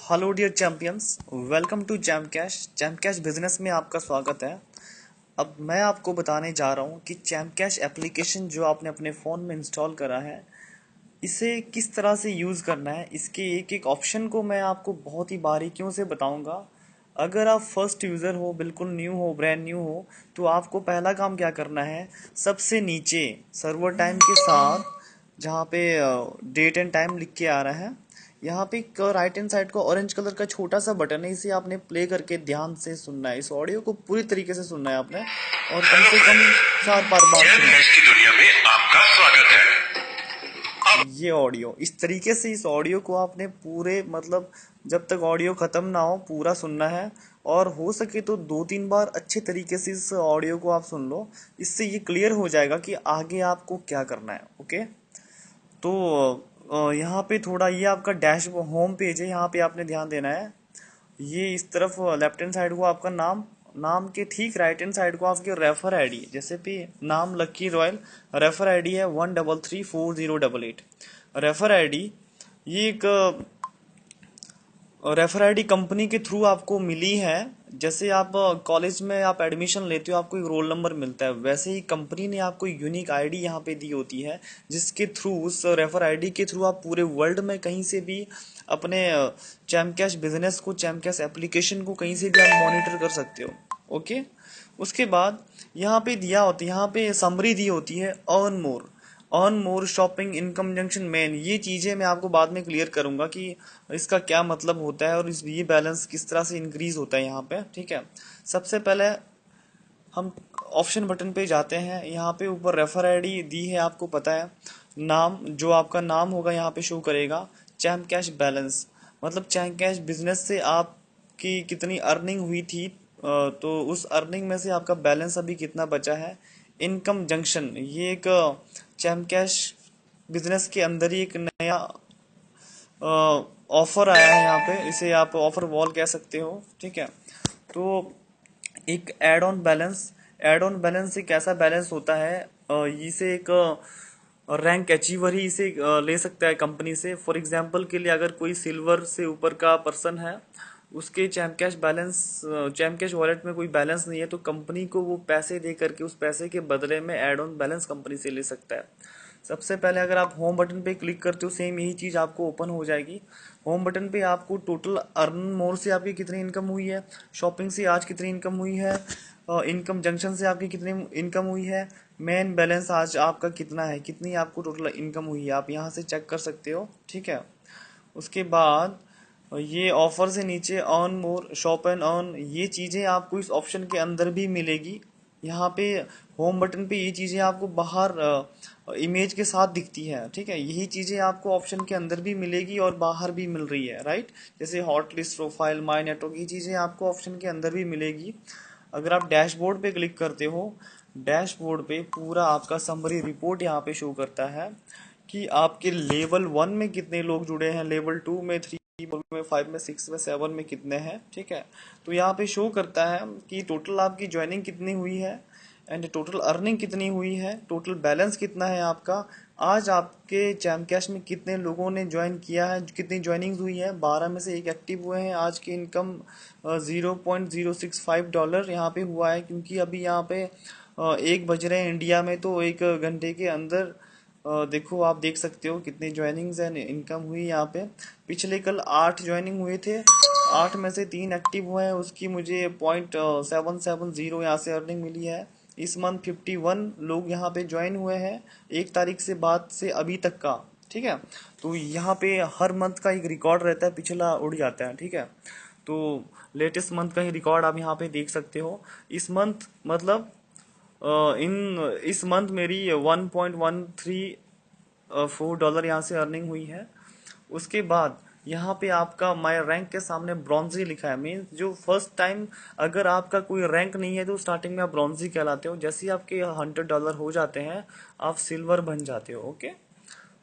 Hello dear champions, welcome to ChampCash. ChampCash business में आपका स्वागत है। अब मैं आपको बताने जा रहा हूँ कि चैम्पकैश एप्लीकेशन जो आपने अपने फ़ोन में इंस्टॉल करा है, इसे किस तरह से यूज़ करना है। इसके एक एक ऑप्शन को मैं आपको बहुत ही बारीकियों से बताऊंगा। अगर आप फर्स्ट यूज़र हो, बिल्कुल न्यू हो, ब्रांड न्यू हो, तो आपको पहला काम क्या करना है, सबसे नीचे सर्वर टाइम के साथ जहाँ पे डेट एंड टाइम लिख के आ रहा है, यहाँ पे एक राइट हैंड साइड को ऑरेंज कलर का छोटा सा बटन है। इसे आपने प्ले करके ध्यान से सुनना है। इस ऑडियो को पूरी तरीके से सुनना है आपने, और कम से कम 4 बार सुनना है। की दुनिया में आपका स्वागत है। ये ऑडियो इस तरीके से, इस ऑडियो को आपने पूरे मतलब जब तक ऑडियो खत्म ना हो पूरा सुनना है। और हो सके तो 2-3 बार अच्छे तरीके से इस ऑडियो को आप सुन लो। इससे ये क्लियर हो जाएगा कि आगे आपको क्या करना है। ओके, तो यहाँ पे थोड़ा ये आपका डैश होम पेज है, यहाँ पे आपने ध्यान देना है। ये इस तरफ लेफ्ट हैंड साइड को आपका नाम, नाम के ठीक राइट हैंड साइड को आपके रेफर आईडी, जैसे भी नाम लक्की रॉयल, रेफर आईडी है 1334088। रेफर आईडी ये एक रेफर आईडी कंपनी के थ्रू आपको मिली है। जैसे आप कॉलेज में आप एडमिशन लेते हो, आपको एक रोल नंबर मिलता है, वैसे ही कंपनी ने आपको यूनिक आईडी यहाँ पे दी होती है, जिसके थ्रू, उस रेफर आईडी के थ्रू आप पूरे वर्ल्ड में कहीं से भी अपने चैम्पकैश बिजनेस को, चैम्पकैश एप्लीकेशन को कहीं से भी आप मॉनिटर कर सकते हो। ओके, उसके बाद यहाँ पे दिया होता है, यहाँ पे समरी दी होती है, earn more, earn more, shopping, income junction, main. ये चीज़ें मैं आपको बाद में क्लियर करूंगा कि इसका क्या मतलब होता है और इस ये बैलेंस किस तरह से इंक्रीज होता है यहाँ पे। ठीक है, सबसे पहले हम ऑप्शन बटन पे जाते हैं। यहाँ पे ऊपर रेफर आईडी दी है, आपको पता है। नाम, जो आपका नाम होगा यहाँ पे शो करेगा। चैम्प कैश बैलेंस, मतलब चैम्प कैश बिजनेस से आपकी कितनी अर्निंग हुई थी, तो उस अर्निंग में से आपका बैलेंस अभी कितना बचा है। इनकम जंक्शन, ये एक चैम्प कैश बिजनेस के अंदर ही एक नया ऑफर आया है यहाँ पे, इसे आप ऑफर वॉल कह सकते हो। ठीक है, तो एक add on balance, add on balance एक ऐसा बैलेंस होता है, इसे एक रैंक अचीवर ही इसे ले सकता है कंपनी से। फॉर एग्जांपल के लिए, अगर कोई सिल्वर से ऊपर का पर्सन है, उसके champ cash balance, champ cash wallet में कोई बैलेंस नहीं है, तो कंपनी को वो पैसे दे करके उस पैसे के बदले में एड ऑन बैलेंस कंपनी से ले सकता है। सबसे पहले अगर आप होम बटन पे क्लिक करते हो, सेम यही चीज आपको ओपन हो जाएगी। होम बटन पे आपको टोटल अर्न मोर से आपकी कितनी इनकम हुई है, शॉपिंग से आज कितनी इनकम हुई है, इनकम जंक्शन से आपकी कितनी इनकम हुई है, मेन बैलेंस आज आपका कितना है, कितनी आपको टोटल इनकम हुई है, आप यहाँ से चेक कर सकते हो। ठीक है, उसके बाद ये ऑफर से नीचे earn more, shop and earn, ये चीज़ें आपको इस ऑप्शन के अंदर भी मिलेगी। यहाँ पे होम बटन पे ये चीज़ें आपको बाहर इमेज के साथ दिखती है। ठीक है, यही चीज़ें आपको ऑप्शन के अंदर भी मिलेगी और बाहर भी मिल रही है, राइट। जैसे hot list, profile, my network, ये चीज़ें आपको ऑप्शन के अंदर भी मिलेगी। अगर आप डैशबोर्ड पे क्लिक करते हो, डैशबोर्ड पे पूरा आपका समरी रिपोर्ट यहाँ पे शो करता है कि आपके लेवल 1 में कितने लोग जुड़े हैं, लेवल 2 में, 3 में, 5 में, 6 में, 7 में कितने हैं। ठीक है, तो यहाँ पे शो करता है कि टोटल आपकी ज्वाइनिंग कितनी हुई है, एंड टोटल अर्निंग कितनी हुई है, टोटल बैलेंस कितना है आपका, आज आपके चैम कैश में कितने लोगों ने ज्वाइन किया है, कितनी ज्वाइनिंग हुई है, 12 में से एक एक्टिव हुए हैं। आज की इनकम $0.065 यहाँ पे हुआ है, क्योंकि अभी यहाँ पे 1 बज रहे हैं इंडिया में, तो 1 घंटे के अंदर देखो, आप देख सकते हो कितनी ज्वाइनिंग्स एंड इनकम हुई यहाँ पे। पिछले कल 8 ज्वाइनिंग हुए थे, 8 में से 3 एक्टिव हुए हैं, उसकी मुझे 0.770 यहाँ से अर्निंग मिली है। इस मंथ 51 लोग यहाँ पे ज्वाइन हुए हैं, 1 तारीख से बाद से अभी तक का। ठीक है, तो यहाँ पे हर मंथ का एक रिकॉर्ड रहता है, पिछला उड़ जाता है। ठीक है, तो लेटेस्ट मंथ का ही रिकॉर्ड आप यहाँ पे देख सकते हो। इस मंथ मतलब इस मंथ मेरी $1.134 यहाँ से अर्निंग हुई है। उसके बाद यहाँ पे आपका माय रैंक के सामने ब्रॉन्जी लिखा है, मीन जो फर्स्ट टाइम, अगर आपका कोई रैंक नहीं है तो स्टार्टिंग में आप ब्रॉन्जी कहलाते हो। जैसे ही आपके $100 हो जाते हैं, आप सिल्वर बन जाते हो। ओके,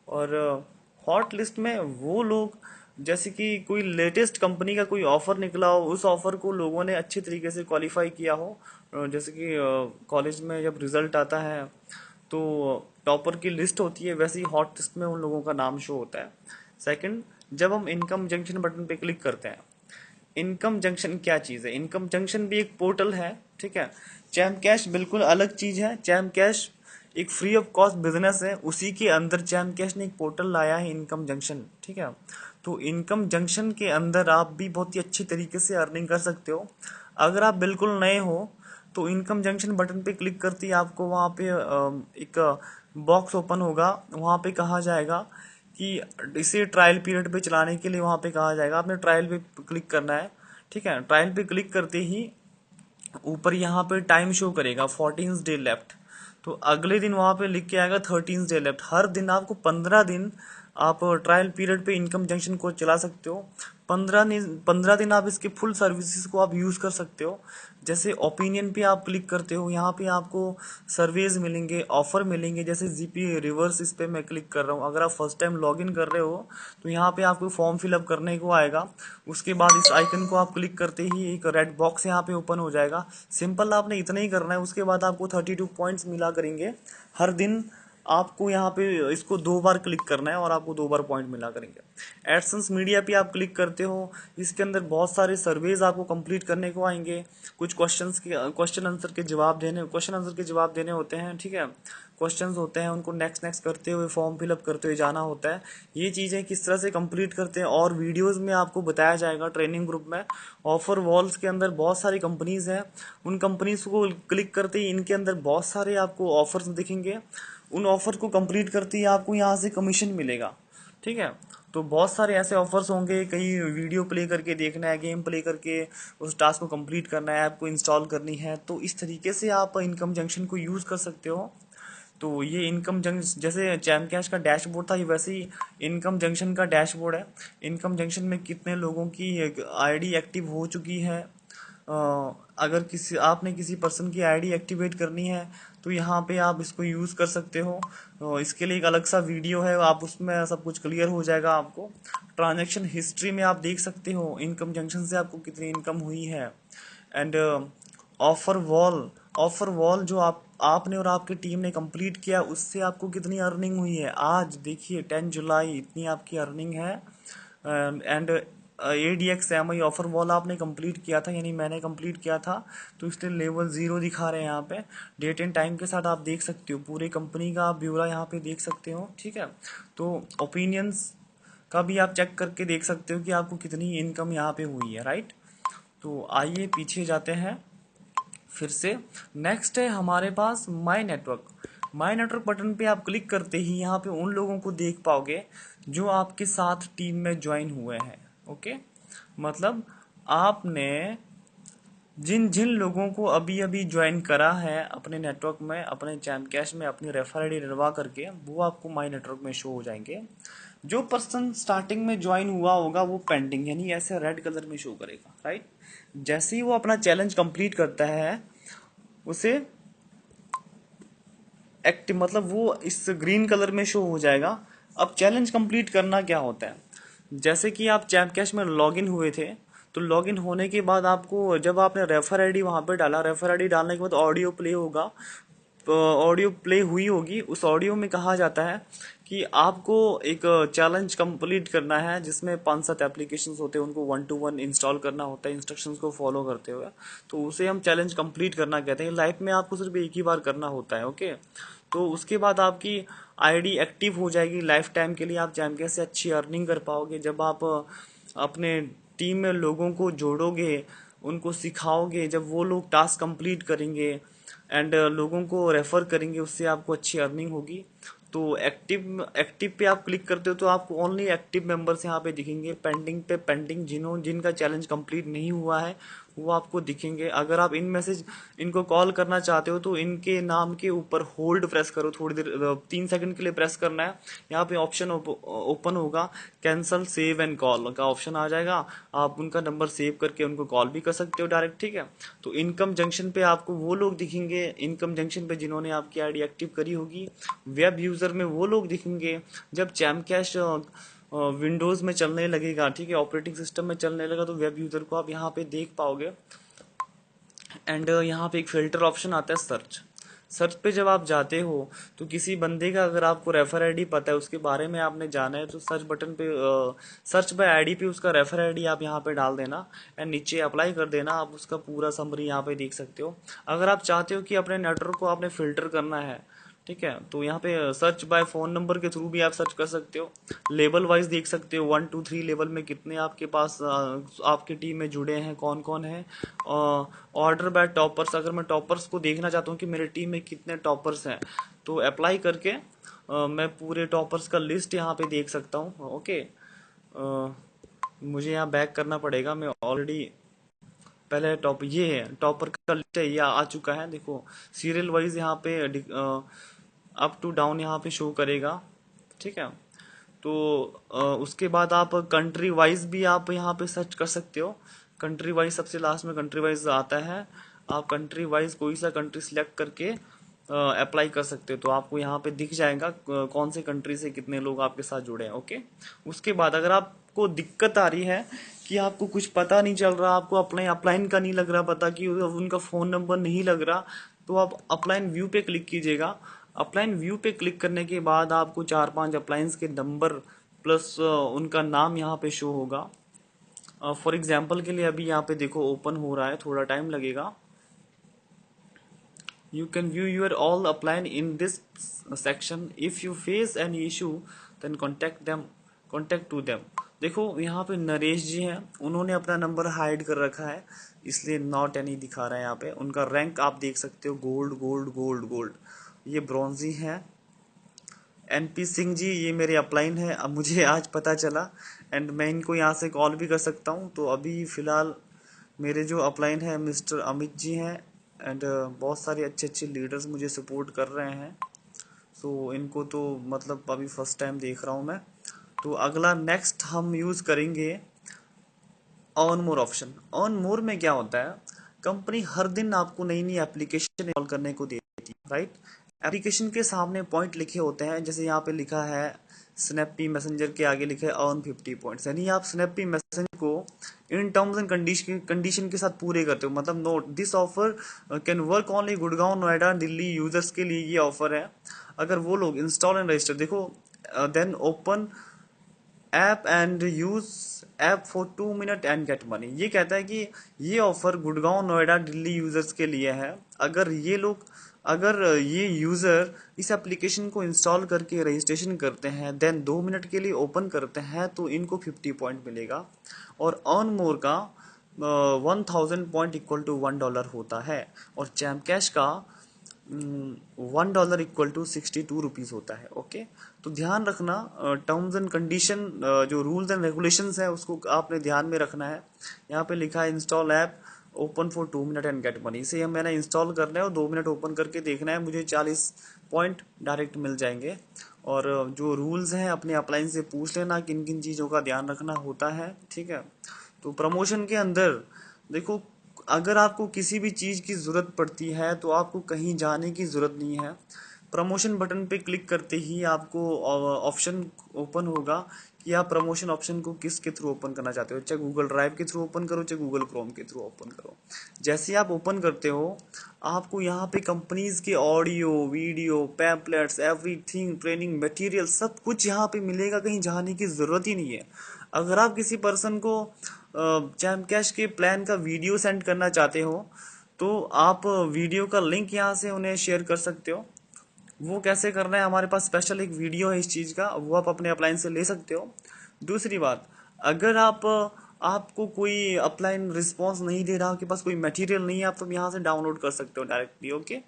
और हॉट लिस्ट में वो लोग, जैसे कि कोई लेटेस्ट कंपनी का कोई ऑफर निकला हो, उस ऑफर को लोगों ने अच्छे तरीके से क्वालिफाई किया हो, जैसे कि कॉलेज में जब रिजल्ट आता है तो टॉपर की लिस्ट होती है, वैसे ही हॉट लिस्ट में उन लोगों का नाम शो होता है। सेकंड, जब हम इनकम जंक्शन बटन पे क्लिक करते हैं, इनकम जंक्शन क्या चीज़ है? इनकम जंक्शन भी एक पोर्टल है, ठीक है। चैम कैश बिल्कुल अलग चीज़ है। चैम कैश एक फ्री ऑफ कॉस्ट बिजनेस है, उसी के अंदर चैम कैश ने एक पोर्टल लाया है, इनकम जंक्शन, ठीक है। तो इनकम जंक्शन के अंदर आप भी बहुत ही अच्छी तरीके से अर्निंग कर सकते हो। अगर आप बिल्कुल नए हो तो इनकम जंक्शन बटन पे क्लिक करते ही आपको वहाँ पे एक बॉक्स ओपन होगा। वहाँ पे कहा जाएगा कि इसे ट्रायल पीरियड पे चलाने के लिए वहाँ पे कहा जाएगा आपने ट्रायल पे क्लिक करना है, ठीक है। ट्रायल पे क्लिक करते ही ऊपर यहाँ पे टाइम शो करेगा 14 डे लेफ्ट। तो अगले दिन वहाँ पे लिख के आएगा 13 डे लेफ्ट। हर दिन आपको 15 दिन आप ट्रायल पीरियड पे इनकम जंक्शन को चला सकते हो। 15 दिन आप इसके फुल सर्विसेज को आप यूज़ कर सकते हो। जैसे ओपिनियन पे आप क्लिक करते हो, यहाँ पे आपको सर्वेज मिलेंगे, ऑफर मिलेंगे। जैसे जीपी रिवर्स, इस पे मैं क्लिक कर रहा हूँ। अगर आप फर्स्ट टाइम लॉगिन कर रहे हो तो यहाँ पे आपको फॉर्म फिलअप करने को आएगा। उसके बाद इस आइकन को आप क्लिक करते ही एक रेड बॉक्स यहाँ पे ओपन हो जाएगा। सिंपल आपने इतना ही करना है। उसके बाद आपको 32 पॉइंट्स मिला करेंगे हर दिन। आपको यहाँ पे इसको 2 बार क्लिक करना है और आपको 2 बार पॉइंट मिला करेंगे। एडसेंस मीडिया पे आप क्लिक करते हो, इसके अंदर बहुत सारे सर्वेज आपको कंप्लीट करने को आएंगे। कुछ क्वेश्चन आंसर के जवाब देने होते हैं, ठीक है। क्वेश्चंस होते हैं, उनको नेक्स्ट नेक्स्ट करते हुए फॉर्म फिलअप करते हुए जाना होता है। ये चीज़ें किस तरह से कंप्लीट करते हैं और वीडियोस में आपको बताया जाएगा ट्रेनिंग ग्रुप में। ऑफर वॉल्स के अंदर बहुत सारी कंपनीज हैं, उन कंपनीज को क्लिक करते ही इनके अंदर बहुत सारे आपको ऑफर्स दिखेंगे। उन ऑफर को कंप्लीट करते ही आपको यहाँ से कमीशन मिलेगा, ठीक है। तो बहुत सारे ऐसे ऑफर्स होंगे, कहीं वीडियो प्ले करके देखना है, गेम प्ले करके उस टास्क को कंप्लीट करना है, ऐप को इंस्टॉल करनी है। तो इस तरीके से आप इनकम जंक्शन को यूज़ कर सकते हो। तो ये इनकम जंक्शन, जैसे चैम कैश का डैशबोर्ड था, ये वैसे ही इनकम जंक्शन का डैशबोर्ड है। इनकम जंक्शन में कितने लोगों की आईडी एक्टिव हो चुकी है, अगर आपने किसी पर्सन की आईडी एक्टिवेट करनी है तो यहाँ पे आप इसको यूज़ कर सकते हो। इसके लिए एक अलग सा वीडियो है, आप उसमें सब कुछ क्लियर हो जाएगा आपको। ट्रांजैक्शन हिस्ट्री में आप देख सकते हो इनकम जंक्शन से आपको कितनी इनकम हुई है। एंड ऑफर वॉल जो आपने और आपकी टीम ने कंप्लीट किया, उससे आपको कितनी अर्निंग हुई है। आज देखिए 10 जुलाई इतनी आपकी अर्निंग है। एंड ADXMI ऑफर वॉल आपने कंप्लीट किया था, यानी मैंने कंप्लीट किया था, तो इसलिए लेवल 0 दिखा रहे हैं यहाँ पे। डेट एंड टाइम के साथ आप देख सकते हो, पूरी कंपनी का आप ब्यौरा यहाँ पे देख सकते हो, ठीक है। तो ओपिनियंस का भी आप चेक करके देख सकते हो कि आपको कितनी इनकम यहाँ पे हुई है, राइट। तो आइए पीछे जाते हैं फिर से। नेक्स्ट है हमारे पास माई नेटवर्क बटन पे आप क्लिक करते ही यहाँ पे उन लोगों को देख पाओगे जो आपके साथ टीम में ज्वाइन हुए हैं, ओके। मतलब आपने जिन जिन लोगों को अभी अभी ज्वाइन करा है अपने नेटवर्क में, अपने चैम कैश में, अपनी रेफर आईडी डलवा करके, वो आपको माई नेटवर्क में शो हो जाएंगे। जो पर्सन स्टार्टिंग में ज्वाइन हुआ होगा वो पेंडिंग, यानी ऐसे रेड कलर में शो करेगा, राइट। जैसे ही वो अपना चैलेंज कंप्लीट करता है उसे एक्टिव, मतलब वो इस ग्रीन कलर में शो हो जाएगा। अब चैलेंज कंप्लीट करना क्या होता है, जैसे कि आप चैम कैश में लॉगिन हुए थे, तो लॉगिन होने के बाद आपको, जब आपने रेफर आईडी वहां पे डाला, रेफर आईडी डालने के बाद ऑडियो प्ले होगा, ऑडियो प्ले हुई होगी। उस ऑडियो में कहा जाता है कि आपको एक चैलेंज कंप्लीट करना है, जिसमें 5-7 एप्लीकेशंस होते हैं, उनको 1 to 1 इंस्टॉल करना होता है इंस्ट्रक्शंस को फॉलो करते हुए। तो उसे हम चैलेंज कंप्लीट करना कहते हैं। लाइफ में आपको सिर्फ एक ही बार करना होता है, ओके। तो उसके बाद आपकी आईडी एक्टिव हो जाएगी लाइफ टाइम के लिए। आप जैम से अच्छी अर्निंग कर पाओगे जब आप अपने टीम में लोगों को जोड़ोगे, उनको सिखाओगे, जब वो लोग टास्क कंप्लीट करेंगे एंड लोगों को रेफर करेंगे, उससे आपको अच्छी अर्निंग होगी। तो एक्टिव पे आप क्लिक करते हो तो आपको ओनली एक्टिव मेंबर्स यहाँ पे दिखेंगे। पेंडिंग पे पेंडिंग, जिनका चैलेंज कंप्लीट नहीं हुआ है वो आपको दिखेंगे। अगर आप इनको कॉल करना चाहते हो तो इनके नाम के ऊपर होल्ड प्रेस करो, थोड़ी देर 3 सेकंड के लिए प्रेस करना है। यहाँ पे ऑप्शन ओपन होगा, कैंसल सेव एंड कॉल का ऑप्शन आ जाएगा। आप उनका नंबर सेव करके उनको कॉल भी कर सकते हो डायरेक्ट, ठीक है। तो इनकम जंक्शन पे आपको वो लोग दिखेंगे, इनकम जंक्शन पे जिन्होंने आपकी आईडी एक्टिव करी होगी। वेब यूजर में वो लोग दिखेंगे जब चैम कैश विंडोज में चलने लगेगा, ठीक है, ऑपरेटिंग सिस्टम में चलने लगा, तो वेब यूजर को आप यहाँ पे देख पाओगे। एंड यहाँ पे एक फिल्टर ऑप्शन आता है, सर्च पे जब आप जाते हो तो किसी बंदे का अगर आपको रेफर आईडी पता है, उसके बारे में आपने जाना है, तो सर्च बटन पे सर्च बाय आईडी पे उसका रेफर आईडी आप यहाँ पे डाल देना एंड नीचे अप्लाई कर देना। आप उसका पूरा समरी यहाँ पे देख सकते हो। अगर आप चाहते हो कि अपने नेटवर्क को आपने फिल्टर करना है, ठीक है, तो यहाँ पे सर्च बाय फोन नंबर के थ्रू भी आप सर्च कर सकते हो। लेवल वाइज देख सकते हो 1 2 3 लेवल में कितने आपके पास आपकी टीम में जुड़े हैं, कौन कौन है। ऑर्डर बाय टॉपर्स, अगर मैं टॉपर्स को देखना चाहता हूँ कि मेरे टीम में कितने टॉपर्स हैं, तो अप्लाई करके मैं पूरे टॉपर्स का लिस्ट यहाँ पे देख सकता हूँ। ओके, मुझे यहाँ बैक करना पड़ेगा, मैं ऑलरेडी पहले टॉप ये है टॉपर का लिस्ट है, ये आ चुका है। देखो सीरियल वाइज यहाँ पे अप टू डाउन यहाँ पे शो करेगा, ठीक है। तो उसके बाद आप कंट्री वाइज भी आप यहाँ पे सर्च कर सकते हो। कंट्री वाइज सबसे लास्ट में कंट्री वाइज आता है, आप कंट्री वाइज कोई सा कंट्री सिलेक्ट करके अप्लाई कर सकते हो, तो आपको यहाँ पे दिख जाएगा कौन से कंट्री से कितने लोग आपके साथ जुड़े हैं। ओके, उसके बाद अगर आपको दिक्कत आ रही है कि आपको कुछ पता नहीं चल रहा, आपको अपने अपलाइन का नहीं लग रहा पता, कि उनका फोन नंबर नहीं लग रहा, तो आप अपलाइन व्यू पे क्लिक कीजिएगा। अपलाइन व्यू पे क्लिक करने के बाद आपको 4-5 अपलाइंस के नंबर प्लस उनका नाम यहाँ पे शो होगा। फॉर एग्जाम्पल के लिए अभी यहाँ पे देखो ओपन हो रहा है, थोड़ा टाइम लगेगा। You can view your all upline in this section. If you face any issue, then contact to them. देखो यहाँ पे नरेश जी हैं, उन्होंने अपना नंबर हाइड कर रखा है, इसलिए नॉट एनी दिखा रहा है यहाँ पे। उनका रैंक आप देख सकते हो, गोल्ड गोल्ड गोल्ड गोल्ड, ये ब्रॉन्जी है। एनपी सिंह जी, ये मेरे अपलाइन है, अब मुझे आज पता चला एंड मैं इनको यहाँ से कॉल भी कर सकता हूँ। तो अभी फिलहाल मेरे जो अपलाइन है मिस्टर अमित जी हैं एंड बहुत सारे अच्छे अच्छे लीडर्स मुझे सपोर्ट कर रहे हैं। सो इनको तो मतलब अभी फर्स्ट टाइम देख रहा हूँ मैं। तो अगला नेक्स्ट हम यूज़ करेंगे on more option. On more में क्या होता है, कंपनी हर दिन आपको नई नई एप्लीकेशन इंस्टॉल करने को देती है, राइट। एप्लीकेशन के सामने पॉइंट लिखे होते हैं, जैसे यहाँ पे लिखा है स्नैपी मैसेंजर के आगे लिखा है अर्न 50 पॉइंट्स, यानी आप स्नैपी मैसेंजर को इन टर्म्स एंड कंडीशन के साथ पूरे करते हो। मतलब note this offer can work only Gurgaon Noida Delhi users के लिए ये ऑफर है। अगर वो लोग इंस्टॉल एंड रजिस्टर, देखो then open app and use app for 2 minute and get money. ये कहता है कि ये ऑफर गुड़गांव नोएडा दिल्ली यूजर्स के लिए है। अगर ये यूजर इस एप्लीकेशन को इंस्टॉल करके रजिस्ट्रेशन करते हैं, देन 2 मिनट के लिए ओपन करते हैं, तो इनको 50 पॉइंट मिलेगा। और अर्न मोर का 1000 पॉइंट इक्वल टू $1 होता है, और चैम कैश का $1 इक्वल टू 62 रुपीज होता है। ओके, तो ध्यान रखना, टर्म्स एंड कंडीशन जो रूल्स एंड रेगुलेशंस है उसको आपने ध्यान में रखना है। यहाँ पे लिखा है install app open for 2 minute and get money, इसे मैंने इंस्टॉल करना है और 2 मिनट ओपन करके देखना है, मुझे 40 पॉइंट डायरेक्ट मिल जाएंगे। और जो रूल्स हैं अपने अपलाइन से पूछ लेना किन किन चीज़ों का ध्यान रखना होता है, ठीक है। तो प्रमोशन के अंदर देखो, अगर आपको किसी भी चीज़ की ज़रूरत पड़ती है तो आपको कहीं जाने की ज़रूरत नहीं है। प्रमोशन बटन पे क्लिक करते ही आपको ऑप्शन ओपन होगा कि आप प्रमोशन ऑप्शन को किसके थ्रू ओपन करना चाहते हो, चाहे गूगल ड्राइव के थ्रू ओपन करो, चाहे गूगल क्रोम के थ्रू ओपन करो। जैसे आप ओपन करते हो, आपको यहाँ पे कंपनीज के audio video pamphlets everything training material सब कुछ यहाँ पे मिलेगा, कहीं जाने की ज़रूरत ही नहीं है। अगर आप किसी पर्सन को जैम कैश के प्लान का वीडियो सेंड करना चाहते हो, तो आप वीडियो का लिंक यहाँ से उन्हें शेयर कर सकते हो। वो कैसे करना है, हमारे पास स्पेशल एक वीडियो है इस चीज़ का, वो आप अपने अपलाइन से ले सकते हो। दूसरी बात, अगर आपको कोई अपलाइन रिस्पॉन्स नहीं दे रहा, आपके पास कोई मटेरियल नहीं है, आप तो यहाँ से डाउनलोड कर सकते हो डायरेक्टली। ओके,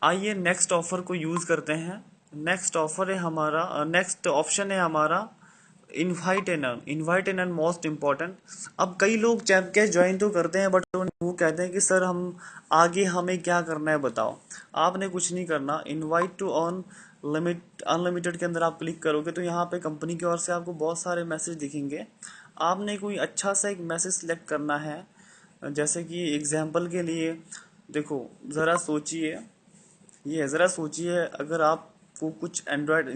आइए नेक्स्ट ऑफर को यूज़ करते हैं। नेक्स्ट ऑफर है हमारा, नेक्स्ट ऑप्शन है हमारा invite and earn. Invite and earn most important. अब कई लोग चैप कैश ज्वाइन तो करते हैं, बट वो कहते हैं कि सर हम आगे हमें क्या करना है बताओ। आपने कुछ नहीं करना, इनवाइट टू अर्न अनलिमिटेड के अंदर आप क्लिक करोगे तो यहाँ पे कंपनी की ओर से आपको बहुत सारे मैसेज दिखेंगे। आपने कोई अच्छा सा एक मैसेज सिलेक्ट करना है, जैसे कि एग्जाम्पल के लिए देखो, ज़रा सोचिए, ये ज़रा सोचिए, अगर आप आपको कुछ एंड्रॉयड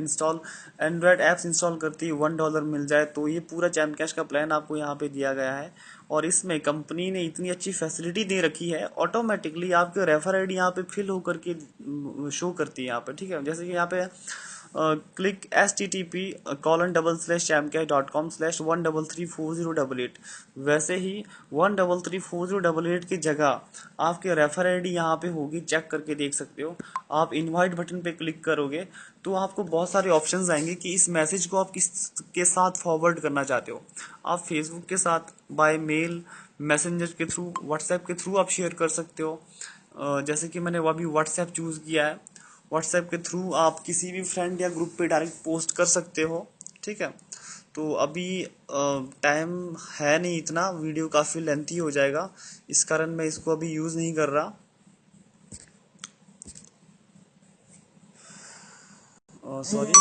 ऐप्स इंस्टॉल करती ही $1 मिल जाए, तो ये पूरा चैम कैश का प्लान आपको यहाँ पे दिया गया है। और इसमें कंपनी ने इतनी अच्छी फैसिलिटी दे रखी है, ऑटोमेटिकली आपके रेफर आईडी यहाँ पे फिल होकर के शो करती है यहाँ पे, ठीक है। जैसे कि यहाँ पे क्लिक http://chamcash.com/1334088, वैसे ही 1334088 की जगह आपके रेफर आईडी यहाँ पे होगी, चेक करके देख सकते हो। आप इनवाइट बटन पे क्लिक करोगे तो आपको बहुत सारे ऑप्शंस आएंगे कि इस मैसेज को आप किस के साथ फॉरवर्ड करना चाहते हो। आप फेसबुक के साथ, बाय मेल, मैसेंजर के थ्रू, व्हाट्सएप के थ्रू आप शेयर कर सकते हो। जैसे कि मैंने वो अभी व्हाट्सएप चूज किया है, व्हाट्सएप के थ्रू आप किसी भी फ्रेंड या ग्रुप पे डायरेक्ट पोस्ट कर सकते हो, ठीक है। तो अभी टाइम है नहीं इतना, वीडियो काफ़ी लेंथी हो जाएगा, इस कारण मैं इसको अभी यूज़ नहीं कर रहा। सॉरी।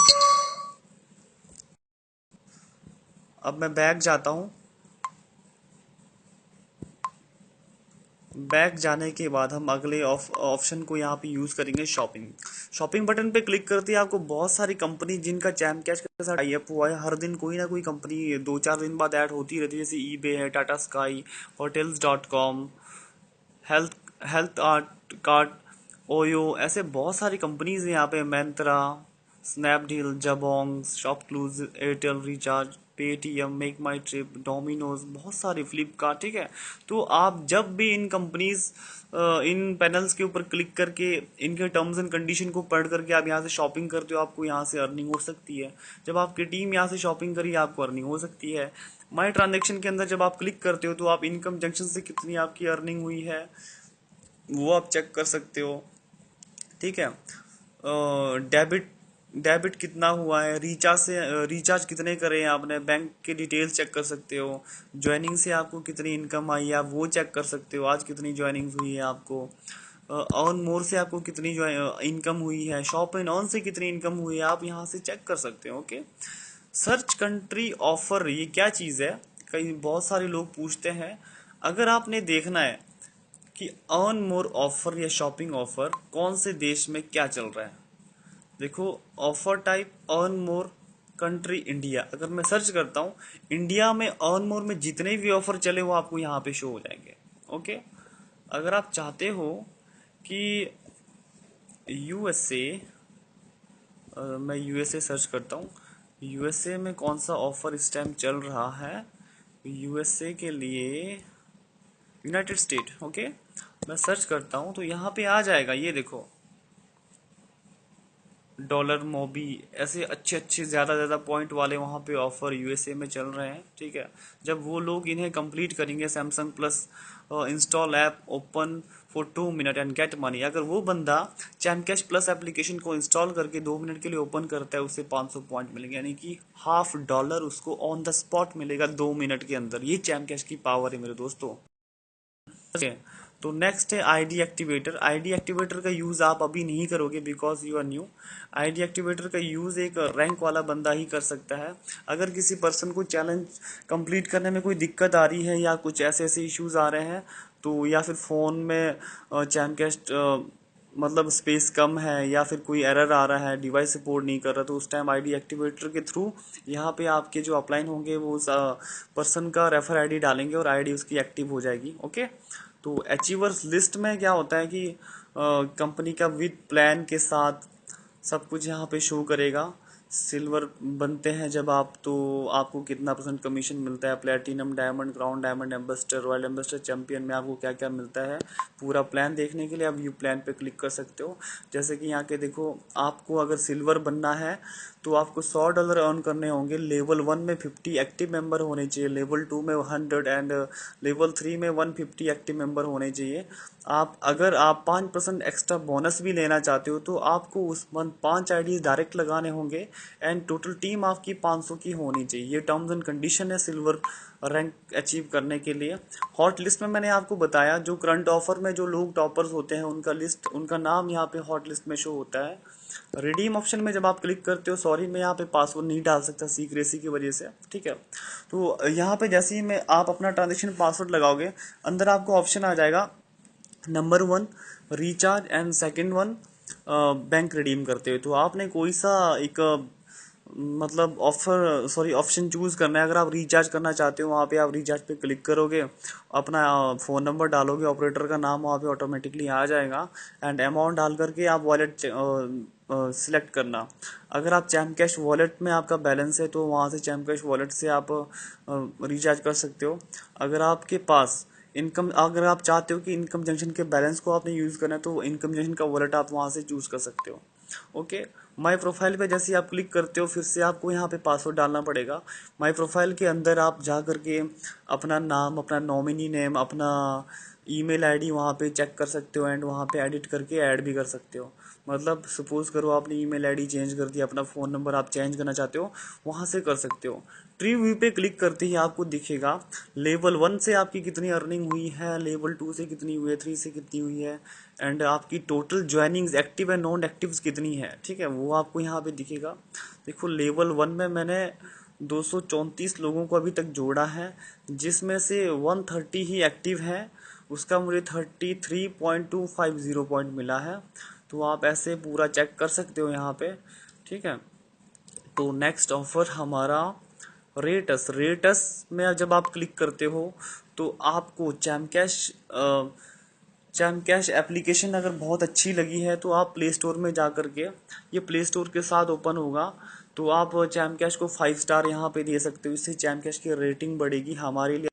अब मैं बैक जाता हूँ। बैक जाने के बाद हम अगले ऑप्शन को यहाँ पे यूज करेंगे, शॉपिंग बटन पे क्लिक करते ही आपको बहुत सारी कंपनी जिनका चैम कैश के साथ टाई अप हुआ है, हर दिन कोई ना कोई कंपनी 2-4 दिन बाद ऐड होती रहती है, जैसे ईबे है, Tata sky, hotels.com, health health art card, OYO, ऐसे बहुत सारी कंपनीज हैं यहाँ पे, Myntra, Snapdeal, Jabong, ShopClues, Airtel recharge, Paytm, make my trip, Domino's, बहुत सारी, फ्लिपकार्ट, ठीक है। तो आप जब भी इन कंपनीज इन पैनल्स के ऊपर क्लिक करके इनके टर्म्स एंड कंडीशन को पढ़ करके आप यहाँ से शॉपिंग करते हो, आपको यहाँ से अर्निंग हो सकती है। जब आपकी टीम यहाँ से शॉपिंग करी, आपको अर्निंग हो सकती है। माई ट्रांजेक्शन के अंदर जब आप क्लिक करते हो तो आप इनकम जंक्शन से कितनी आपकी अर्निंग हुई है वो आप चेक कर सकते हो, ठीक है। डेबिट डेबिट कितना हुआ है, रिचार्ज कितने करे हैं आपने, बैंक के डिटेल्स चेक कर सकते हो। ज्वाइनिंग से आपको कितनी इनकम आई है आप वो चेक कर सकते हो, आज कितनी ज्वाइनिंग हुई है आपको। अर्न मोर से आपको कितनी इनकम हुई है, शॉप एंड अर्न से कितनी इनकम हुई है, आप यहाँ से चेक कर सकते हो, ओके। सर्च कंट्री ऑफर, ये क्या चीज़ है, कई बहुत सारे लोग पूछते हैं। अगर आपने देखना है कि अर्न मोर ऑफर या शॉपिंग ऑफर कौन से देश में क्या चल रहा है, देखो offer type earn more, country India, अगर मैं सर्च करता हूँ इंडिया में अर्न मोर में जितने भी ऑफर चले वो आपको यहाँ पे शो हो जाएंगे, ओके। अगर आप चाहते हो कि यूएसए, मैं यूएसए सर्च करता हूँ, यूएसए में कौन सा ऑफर इस टाइम चल रहा है, यूएसए के लिए यूनाइटेड स्टेट, ओके। मैं सर्च करता हूँ तो यहाँ पे आ जाएगा, ये देखो डॉलर मोबी, ऐसे अच्छे अच्छे ज़्यादा पॉइंट वाले वहाँ पे ऑफर यूएसए में चल रहे हैं, ठीक है। जब वो लोग इन्हें कंप्लीट करेंगे, Samsung plus install app, open for 2 minute and get money, अगर वो बंदा चैम कैश प्लस एप्लीकेशन को इंस्टॉल करके 2 मिनट के लिए ओपन करता है, उससे 500 पॉइंट मिलेंगे, यानी कि $50 उसको ऑन द स्पॉट मिलेगा 2 मिनट के अंदर। ये चैम कैश की पावर है मेरे दोस्तों, ओके। तो नेक्स्ट है आईडी एक्टिवेटर। आईडी एक्टिवेटर का यूज आप अभी नहीं करोगे because you are new. ID activator का यूज एक रैंक वाला बंदा ही कर सकता है। अगर किसी पर्सन को चैलेंज कंप्लीट करने में कोई दिक्कत आ रही है या कुछ ऐसे ऐसे इश्यूज आ रहे हैं, तो या फिर फोन में चैमकेस्ट मतलब स्पेस कम है या फिर कोई एरर आ रहा है, डिवाइस सपोर्ट नहीं कर रहा, तो उस टाइम आईडी एक्टिवेटर के थ्रू यहाँ पे आपके जो अपलाइन होंगे वो उस पर्सन का रेफर आईडी डालेंगे और आईडी उसकी एक्टिव हो जाएगी, ओके। तो अचीवर्स लिस्ट में क्या होता है कि कंपनी का विद प्लान के साथ सब कुछ यहाँ पे शो करेगा। सिल्वर बनते हैं जब आप, तो आपको कितना % कमीशन मिलता है, platinum, diamond, crown diamond, ambassador, royal ambassador, champion में आपको क्या क्या मिलता है। पूरा प्लान देखने के लिए आप व्यू प्लान पे क्लिक कर सकते हो। जैसे कि यहाँ के देखो, आपको अगर सिल्वर बनना है तो आपको $100 अर्न करने होंगे। लेवल 1 में 50 एक्टिव मेंबर होने चाहिए, लेवल 2 में 100 एंड लेवल 3 में 150 एक्टिव मेंबर होने चाहिए। अगर आप 5% एक्स्ट्रा बोनस भी लेना चाहते हो तो आपको उस मंथ 5 आईडी डायरेक्ट लगाने होंगे एंड टोटल टीम आपकी 500 की होनी चाहिए। ये टर्म्स एंड कंडीशन है सिल्वर रैंक अचीव करने के लिए। हॉट लिस्ट में मैंने आपको बताया, जो करंट ऑफर में जो लोग टॉपर्स होते हैं उनका नाम यहाँ पे हॉट लिस्ट में शो होता है। रिडीम ऑप्शन में जब आप क्लिक करते हो, सॉरी मैं यहाँ पे पासवर्ड नहीं डाल सकता सीक्रेसी की वजह से, ठीक है। तो यहाँ पे जैसे ही मैं आप अपना ट्रांजेक्शन पासवर्ड लगाओगे, अंदर आपको ऑप्शन आ जाएगा number 1 recharge and second one bank redeem करते हो, तो आपने कोई सा एक मतलब ऑप्शन चूज करना है। अगर आप रिचार्ज करना चाहते हो, वहाँ पे आप रिचार्ज पे क्लिक करोगे, अपना फ़ोन नंबर डालोगे, ऑपरेटर का नाम वहाँ पे ऑटोमेटिकली आ जाएगा, एंड अमाउंट डाल करके आप वॉलेट सिलेक्ट करना। अगर आप चैम कैश वॉलेट में आपका बैलेंस है तो वहाँ से चैम कैश वॉलेट से आप रिचार्ज कर सकते हो। अगर आपके पास इनकम, अगर आप चाहते हो कि इनकम जंक्शन के बैलेंस को आपने यूज़ करना है, तो इनकम जंक्शन का वॉलेट आप वहाँ से चूज़ कर सकते हो। ओके, माय प्रोफाइल पे जैसे ही आप क्लिक करते हो, फिर से आपको यहाँ पे पासवर्ड डालना पड़ेगा। माय प्रोफाइल के अंदर आप जा करके अपना नाम, अपना नॉमिनी नेम, अपना ईमेल आईडी वहाँ पे चेक कर सकते हो, एंड वहाँ पे एडिट करके ऐड भी कर सकते हो। मतलब सपोज करो आपने ईमेल आईडी चेंज कर दिया, अपना फ़ोन नंबर आप चेंज करना चाहते हो, वहाँ से कर सकते हो। ट्री व्यू पे क्लिक करते ही आपको दिखेगा लेवल 1 से आपकी कितनी अर्निंग हुई है, लेवल 2 से कितनी हुई है, 3 से कितनी हुई है, एंड आपकी total joinings active and non actives कितनी है। ठीक है, वो आपको यहाँ पे दिखेगा। देखो लेवल 1 में मैंने 234 लोगों को अभी तक जोड़ा है, जिसमें से 130 ही एक्टिव है, उसका मुझे 33.250 पॉइंट मिला है। तो आप ऐसे पूरा चेक कर सकते हो यहाँ पे। ठीक है, तो नेक्स्ट ऑफर हमारा रेटस में जब आप क्लिक करते हो तो आपको चैम कैश एप्लीकेशन अगर बहुत अच्छी लगी है तो आप प्ले स्टोर में जा करके, ये प्ले स्टोर के साथ ओपन होगा, तो आप चैम कैश को 5 स्टार यहाँ पे दे सकते हो। इससे चैम कैश की रेटिंग बढ़ेगी हमारे लिए।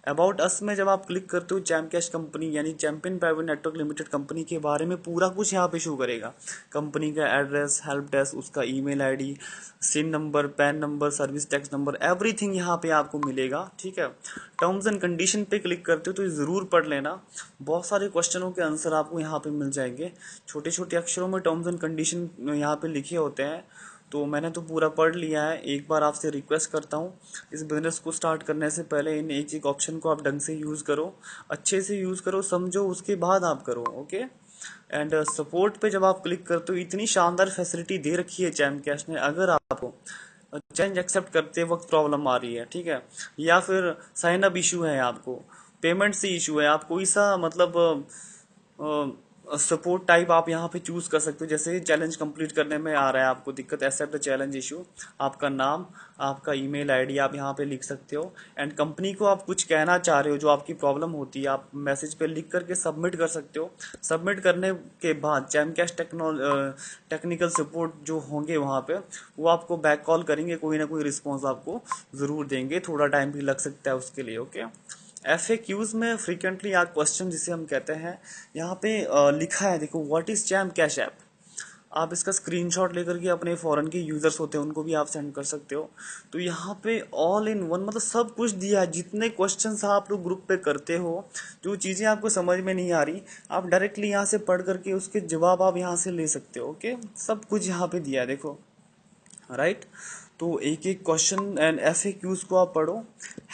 अबाउट अस में जब आप क्लिक करते हो, चैम कैश कंपनी यानी champion private network limited company के बारे में पूरा कुछ यहाँ पे शो करेगा। कंपनी का एड्रेस, हेल्प डेस्क, उसका email ID, CIN number, PAN number, service tax number, everything यहाँ पे आपको मिलेगा। ठीक है, टर्म्स एंड कंडीशन पे क्लिक करते हो तो ज़रूर पढ़ लेना, बहुत सारे क्वेश्चनों के आंसर आपको यहाँ पे मिल जाएंगे। छोटे छोटे अक्षरों में टर्म्स एंड कंडीशन यहाँ पे लिखे होते हैं, तो मैंने तो पूरा पढ़ लिया है। एक बार आपसे रिक्वेस्ट करता हूँ, इस बिजनेस को स्टार्ट करने से पहले इन एक एक ऑप्शन को आप ढंग से यूज़ करो, अच्छे से यूज़ करो, समझो, उसके बाद आप करो। ओके, एंड सपोर्ट पे जब आप क्लिक करते हो, इतनी शानदार फैसिलिटी दे रखी है चैम कैश ने। अगर आपको चेंज एक्सेप्ट करते वक्त प्रॉब्लम आ रही है, ठीक है, या फिर साइन अप इशू है, आपको पेमेंट से इशू है, आप कोई सा मतलब सपोर्ट टाइप आप यहाँ पे चूज कर सकते हो। जैसे चैलेंज कंप्लीट करने में आ रहा है आपको दिक्कत, एक्सेप्ट द चैलेंज इशू, आपका नाम, आपका ईमेल आईडी आप यहाँ पे लिख सकते हो, एंड कंपनी को आप कुछ कहना चाह रहे हो, जो आपकी प्रॉब्लम होती है, आप मैसेज पे लिख करके सबमिट कर सकते हो। सबमिट करने के बाद चैम कैश टेक्निकल सपोर्ट जो होंगे वहाँ पे, वो आपको बैक कॉल करेंगे, कोई ना कोई रिस्पॉन्स आपको ज़रूर देंगे, थोड़ा टाइम भी लग सकता है उसके लिए। ओके, FAQs में फ्रीक्वेंटली आस्क्ड क्वेश्चन जिसे हम कहते हैं, यहाँ पे लिखा है, देखो, what is charm cash app. आप इसका स्क्रीनशॉट लेकर के अपने फॉरेन के यूजर्स होते हैं उनको भी आप सेंड कर सकते हो। तो यहाँ पे ऑल इन वन मतलब सब कुछ दिया है। जितने क्वेश्चंस आप लोग ग्रुप पे करते हो, जो चीज़ें आपको समझ में नहीं आ रही, आप डायरेक्टली यहाँ से पढ़ करके उसके जवाब आप यहाँ से ले सकते हो। ओके, सब कुछ यहाँ पे दिया है, देखो, राइट। तो एक एक क्वेश्चन एंड FAQs को आप पढ़ो।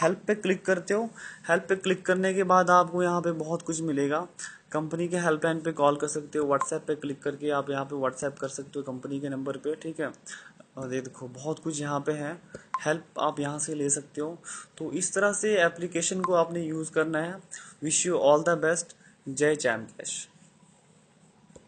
हेल्प पे क्लिक करते हो, हेल्प पे क्लिक करने के बाद आपको यहाँ पे बहुत कुछ मिलेगा। कंपनी के हेल्पलाइन पे कॉल कर सकते हो, व्हाट्सएप पे क्लिक करके आप यहाँ पे व्हाट्सएप कर सकते हो कंपनी के नंबर पे। ठीक है, और ये देखो बहुत कुछ यहाँ पे है, हेल्प आप यहाँ से ले सकते हो। तो इस तरह से एप्लीकेशन को आपने यूज़ करना है। Wish you all the best. जय चैम कैश।